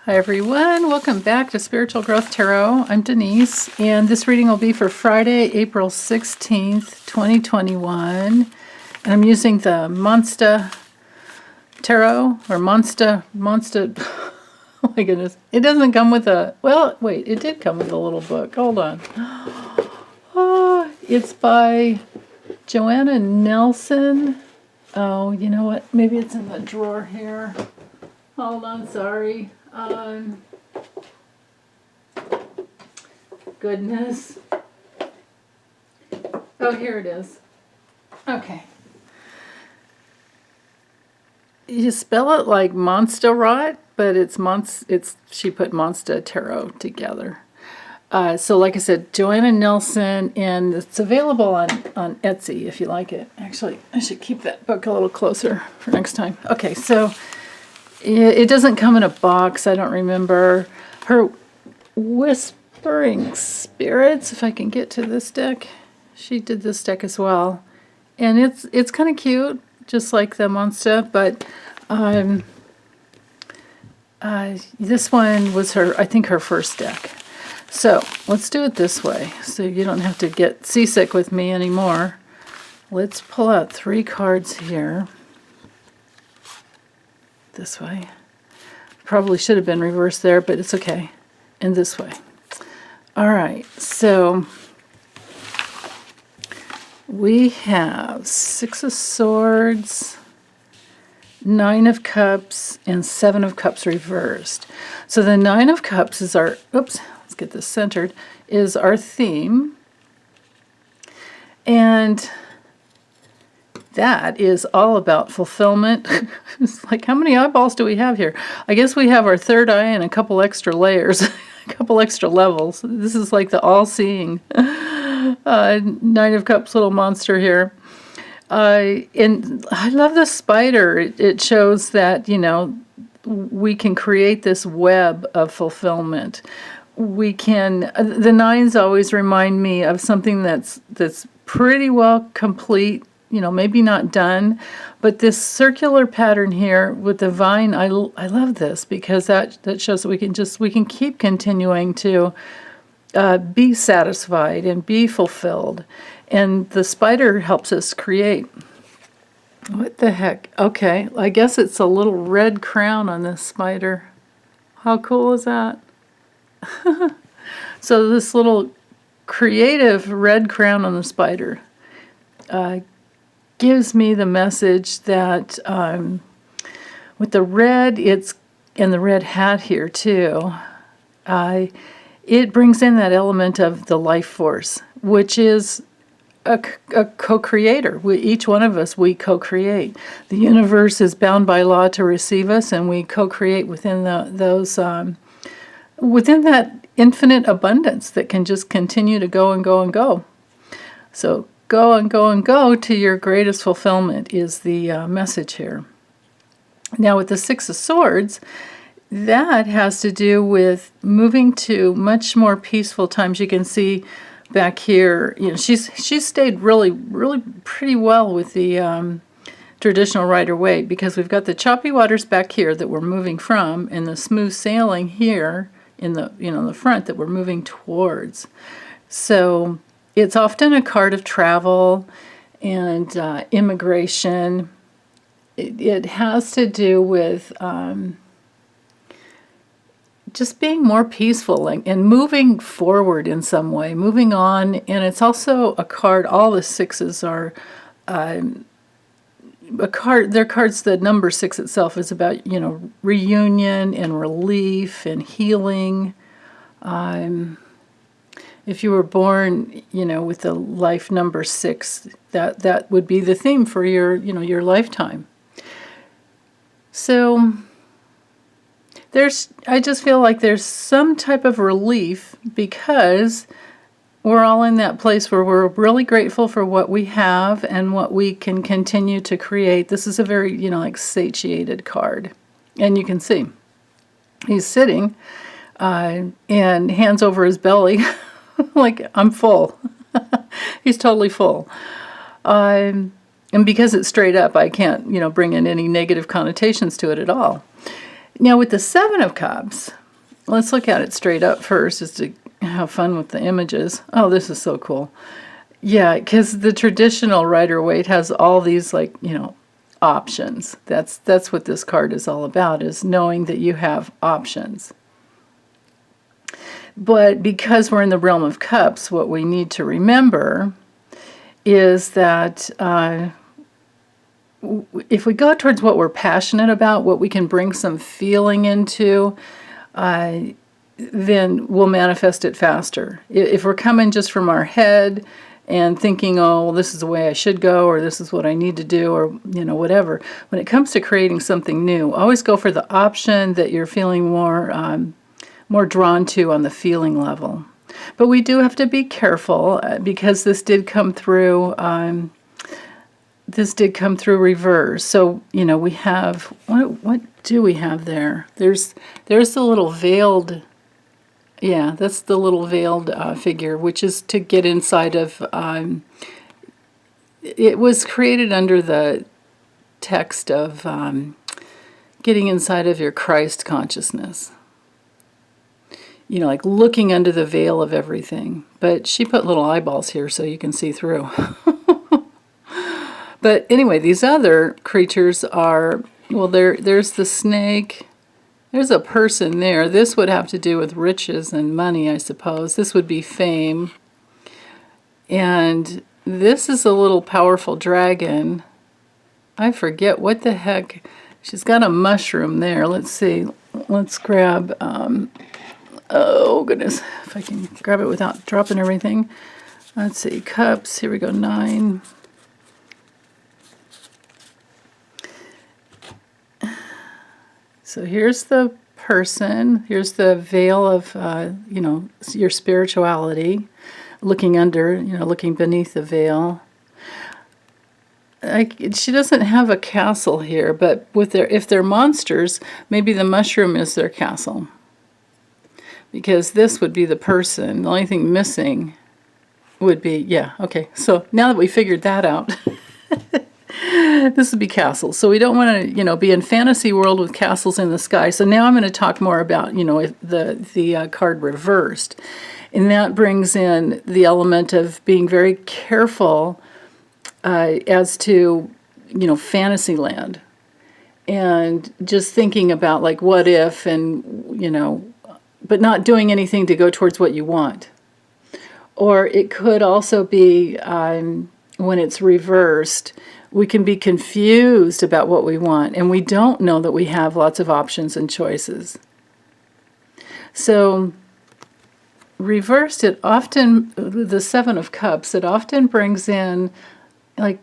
Hi everyone, welcome back to Spiritual Growth Tarot. I'm Denise, and this reading will be for Friday, April 16th, 2021. And I'm using the Mondstadt Tarot, or Mondstadt, oh my goodness. It doesn't come with a, well, wait, it did come with a little book. Hold on. Oh, it's by Joanna Nelson. Oh, you know what? Maybe it's in the drawer here. Hold on, sorry. Goodness. Oh, here it is. Okay. You spell it like Monstarot, but she put Mondstadt Tarot together. So like I said, Joanna Nelson, and it's available on Etsy if you like it. Actually, I should keep that book a little closer for next time. Okay, so it doesn't come in a box, I don't remember. Her Whispering Spirits, if I can get to this deck. She did this deck as well. And it's kind of cute, just like the Mondstadt, but this one was I think her first deck. So let's do it this way, so you don't have to get seasick with me anymore. Let's pull out 3 cards here. This way. Probably should have been reversed there, but it's okay. And this way. All right, so we have 6 of Swords, 9 of Cups, and 7 of Cups reversed. So the 9 of Cups is our, oops, let's get this centered, is our theme. And that is all about fulfillment. It's like, how many eyeballs do we have here? I guess we have our third eye and a couple extra layers, a couple extra levels. This is like the all-seeing 9 of Cups little monster here. And I love the spider. It shows that, you know, we can create this web of fulfillment. We can, the 9s always remind me of something that's pretty well complete, you know, maybe not done, but this circular pattern here with the vine, I love this because that shows that we can keep continuing to be satisfied and be fulfilled. And the spider helps us create. What the heck? Okay, I guess it's a little red crown on this spider. How cool is that? So this little creative red crown on the spider gives me the message that with the red, and the red hat here too, it brings in that element of the life force, which is a co-creator. Each one of us, we co-create. The universe is bound by law to receive us, and we co-create within within that infinite abundance that can just continue to go and go and go. So go and go and go to your greatest fulfillment is the message here. Now with the 6 of Swords, that has to do with moving to much more peaceful times. You can see back here, you know, she's stayed really pretty well with the traditional Rider-Waite, because we've got the choppy waters back here that we're moving from, and the smooth sailing here in the, you know, the front that we're moving towards. So it's often a card of travel and immigration. It has to do with just being more peaceful and moving forward in some way, moving on. And it's also a card, all the 6s are they're cards. The number 6 itself is about, you know, reunion and relief and healing. If you were born, you know, with the life number 6, that would be the theme for your, you know, your lifetime. So I just feel like there's some type of relief because we're all in that place where we're really grateful for what we have and what we can continue to create. This is a very, you know, like satiated card. And you can see he's sitting and hands over his belly like, I'm full. He's totally full. And because it's straight up, I can't, you know, bring in any negative connotations to it at all. Now with the Seven of Cups, let's look at it straight up first, just to have fun with the images. Oh, this is so cool. Yeah, because the traditional Rider-Waite has all these, like, options. That's what this card is all about, is knowing that you have options. But because we're in the realm of cups, what we need to remember is that if we go towards what we're passionate about, what we can bring some feeling into, then we'll manifest it faster. If we're coming just from our head and thinking, oh, well, this is the way I should go, or this is what I need to do, or whatever. When it comes to creating something new, always go for the option that you're feeling more drawn to on the feeling level. But we do have to be careful because this did come through. This did come through reverse. So we have what do we have there? There's the little veiled. Yeah, that's the little veiled figure, which is to get inside of, it was created under the text of getting inside of your Christ consciousness. Like looking under the veil of everything. But she put little eyeballs here so you can see through. But anyway, these other creatures are, well, there's the snake. There's a person there. This would have to do with riches and money, I suppose. This would be fame. And this is a little powerful dragon. I forget what the heck. She's got a mushroom there. Let's see. Let's grab, oh goodness, if I can grab it without dropping everything. Let's see, cups. Here we go, 9. So here's the person, here's the veil of, your spirituality, looking under, looking beneath the veil. She doesn't have a castle here, but if they're monsters, maybe the mushroom is their castle. Because this would be the person. The only thing missing would be, yeah, okay. So now that we figured that out, this would be castles. So we don't want to, be in fantasy world with castles in the sky. So now I'm going to talk more about, the card reversed. And that brings in the element of being very careful as to, fantasy land. And just thinking about, like, what if, and, but not doing anything to go towards what you want. Or it could also be, when it's reversed, we can be confused about what we want, and we don't know that we have lots of options and choices. So, reversed, it often, the Seven of Cups, it often brings in, like,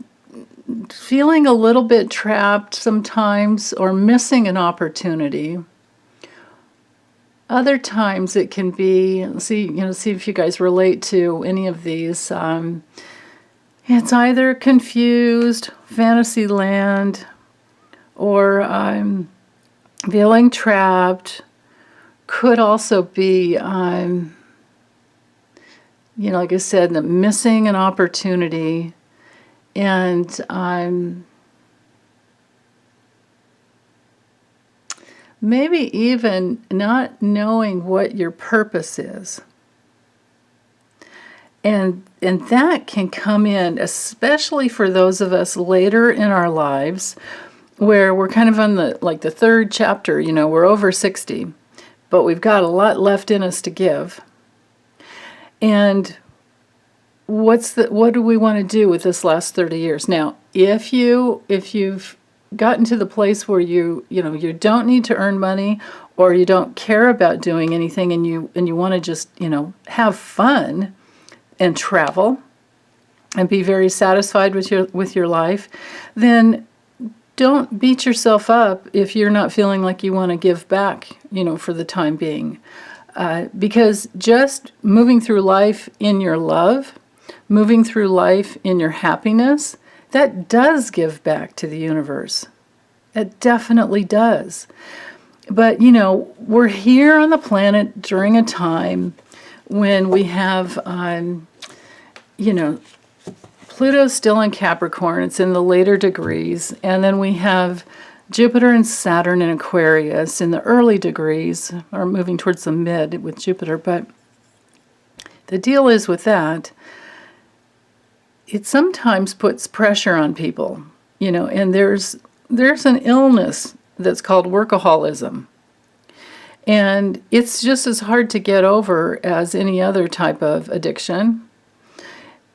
feeling a little bit trapped sometimes, or missing an opportunity. Other times it can be, see if you guys relate to any of these. It's either confused, fantasy land, or feeling trapped. Could also be, like I said, missing an opportunity, and maybe even not knowing what your purpose is. And that can come in, especially for those of us later in our lives, where we're kind of on the third chapter, we're over 60, but we've got a lot left in us to give. And what do we want to do with this last 30 years? Now, if you've gotten to the place where you don't need to earn money, or you don't care about doing anything, and you want to just, have fun and travel and be very satisfied with your life, then don't beat yourself up if you're not feeling like you want to give back, for the time being. Because just moving through life in your love, moving through life in your happiness, that does give back to the universe. It definitely does. But, we're here on the planet during a time when we have, Pluto's still in Capricorn. It's in the later degrees. And then we have Jupiter and Saturn in Aquarius in the early degrees, or moving towards the mid with Jupiter, but the deal is with that, it sometimes puts pressure on people, and there's an illness that's called workaholism. And it's just as hard to get over as any other type of addiction.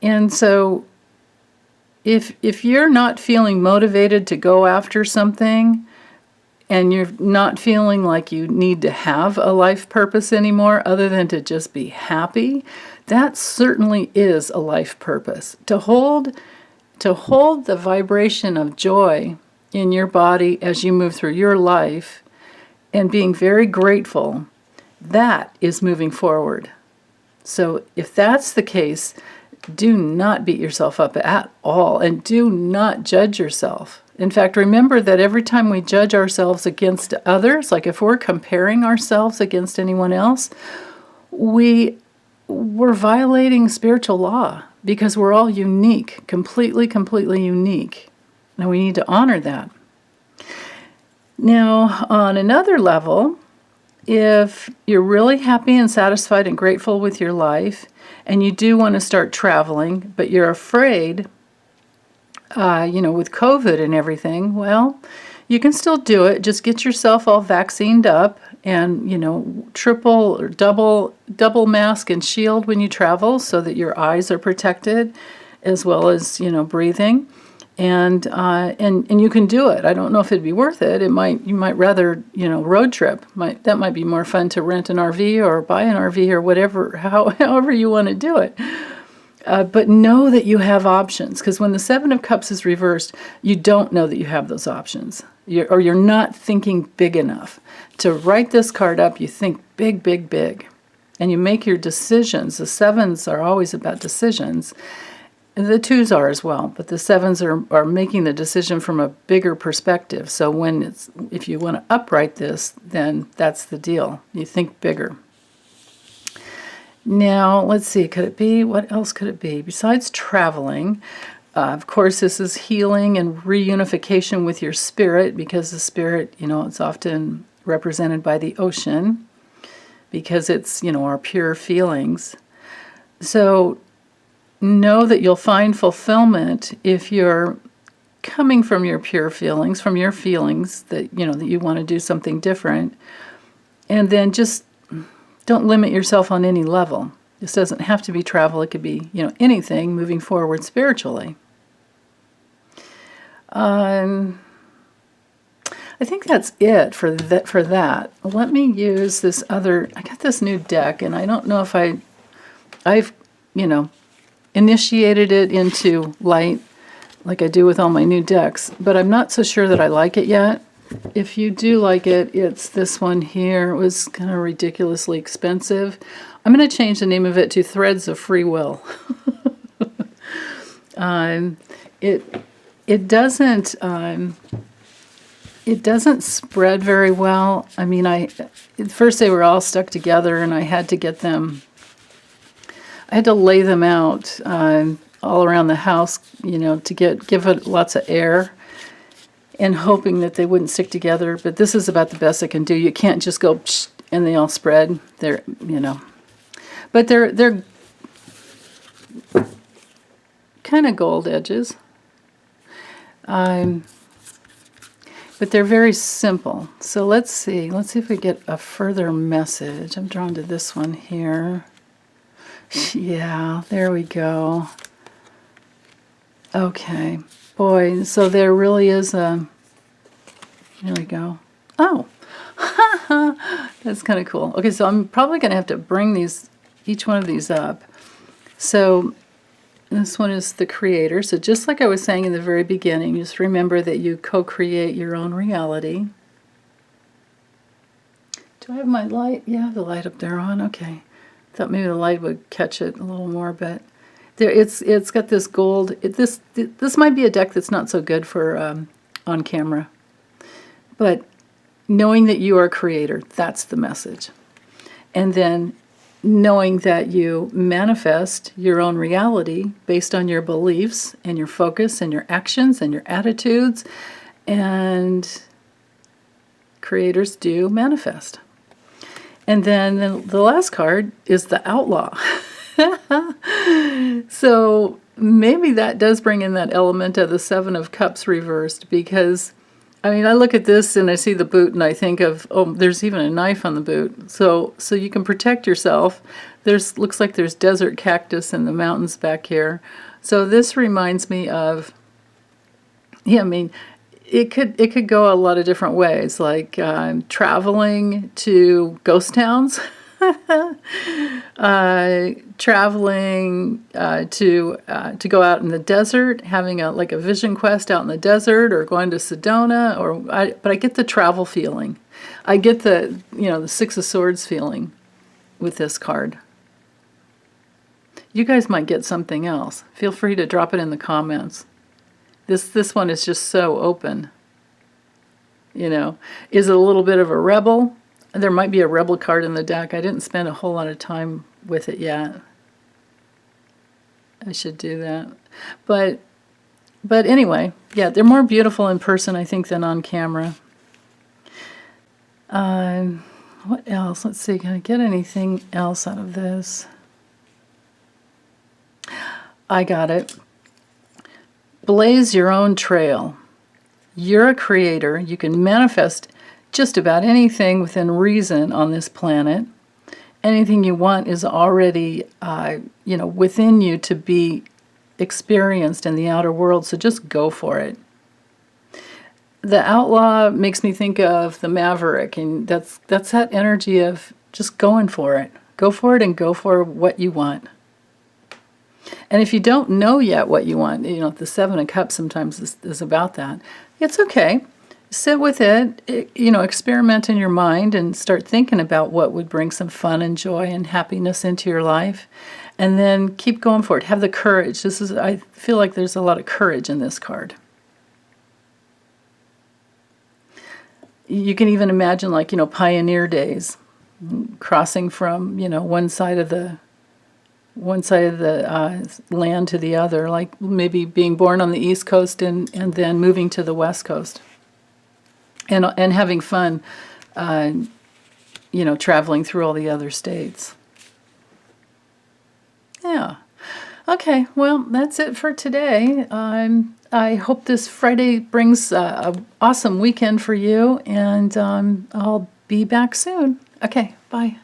And so if you're not feeling motivated to go after something, and you're not feeling like you need to have a life purpose anymore other than to just be happy, that certainly is a life purpose. To hold the vibration of joy in your body as you move through your life and being very grateful, that is moving forward. So if that's the case, do not beat yourself up at all, and do not judge yourself. In fact, remember that every time we judge ourselves against others, like if we're comparing ourselves against anyone else, we're violating spiritual law, because we're all unique, completely unique. And we need to honor that. Now, on another level, if you're really happy and satisfied and grateful with your life, and you do want to start traveling, but you're afraid, with COVID and everything, well, you can still do it. Just get yourself all vaccinated up and, triple or double mask and shield when you travel so that your eyes are protected, as well as, breathing. And you can do it. I don't know if it'd be worth it. You might rather, road trip. That might be more fun to rent an RV or buy an RV or whatever, however you want to do it. But know that you have options, because when the Seven of Cups is reversed, you don't know that you have those options. You're not thinking big enough. To write this card up, you think big, big, big. And you make your decisions. The sevens are always about decisions. The twos are as well, but the sevens are making the decision from a bigger perspective. So if you want to upright this, then that's the deal. You think bigger. Now, let's see, what else could it be? Besides traveling, of course, this is healing and reunification with your spirit, because the spirit, it's often represented by the ocean, because it's, our pure feelings. So know that you'll find fulfillment if you're coming from your pure feelings, from your feelings that, that you want to do something different. And then just don't limit yourself on any level. This doesn't have to be travel. It could be, anything moving forward spiritually. I think that's it for that. Let me use this other. I got this new deck, and I don't know if I've initiated it into light like I do with all my new decks, but I'm not so sure that I like it yet. If you do like it, it's this one here. It was kind of ridiculously expensive. I'm going to change the name of it to Threads of Free Will. It doesn't spread very well. I mean, at first they were all stuck together, and I had to lay them out all around the house, to give it lots of air, and hoping that they wouldn't stick together. But this is about the best I can do. You can't just go psh, and they all spread. But they're kind of gold edges. But they're very simple. So let's see if we get a further message. I'm drawn to this one here. Yeah, there we go. Okay. Boy, so there really is here we go. Oh, that's kind of cool. Okay, so I'm probably going to have to bring each one of these up. So this one is the creator. So just like I was saying in the very beginning, just remember that you co-create your own reality. Do I have my light? Yeah, I have the light up there on. Okay. Thought maybe the light would catch it a little more, but there it's got this gold. This might be a deck that's not so good for on camera, but knowing that you are a creator, that's the message. And then knowing that you manifest your own reality based on your beliefs and your focus and your actions and your attitudes, and creators do manifest. And then the last card is the Outlaw. So maybe that does bring in that element of the Seven of Cups reversed, because, I mean, I look at this and I see the boot and I think of, oh, there's even a knife on the boot. So you can protect yourself. Looks like there's desert cactus in the mountains back here. So this reminds me of, yeah, I mean, it could go a lot of different ways, like traveling to ghost towns, traveling to go out in the desert, having a vision quest out in the desert, or going to Sedona, but I get the travel feeling. I get the the Six of Swords feeling with this card. You guys might get something else. Feel free to drop it in the comments. This one is just so open. Is it a little bit of a rebel? There might be a rebel card in the deck. I didn't spend a whole lot of time with it yet. I should do that. But anyway, yeah, they're more beautiful in person, I think, than on camera. What else? Let's see, can I get anything else out of this? I got it. Blaze your own trail. You're a creator. You can manifest just about anything within reason on this planet. Anything you want is already, within you to be experienced in the outer world. So just go for it. The Outlaw makes me think of the Maverick, and that's that energy of just going for it. Go for it and go for what you want. And if you don't know yet what you want, the Seven of Cups sometimes is about that. It's okay. Sit with it, experiment in your mind and start thinking about what would bring some fun and joy and happiness into your life. And then keep going for it. Have the courage. I feel like there's a lot of courage in this card. You can even imagine, pioneer days, crossing from, one side of the land to the other, like maybe being born on the East Coast and then moving to the West Coast, and having fun, traveling through all the other states. Yeah. Okay, well, that's it for today. I hope this Friday brings an awesome weekend for you, and I'll be back soon. Okay, bye.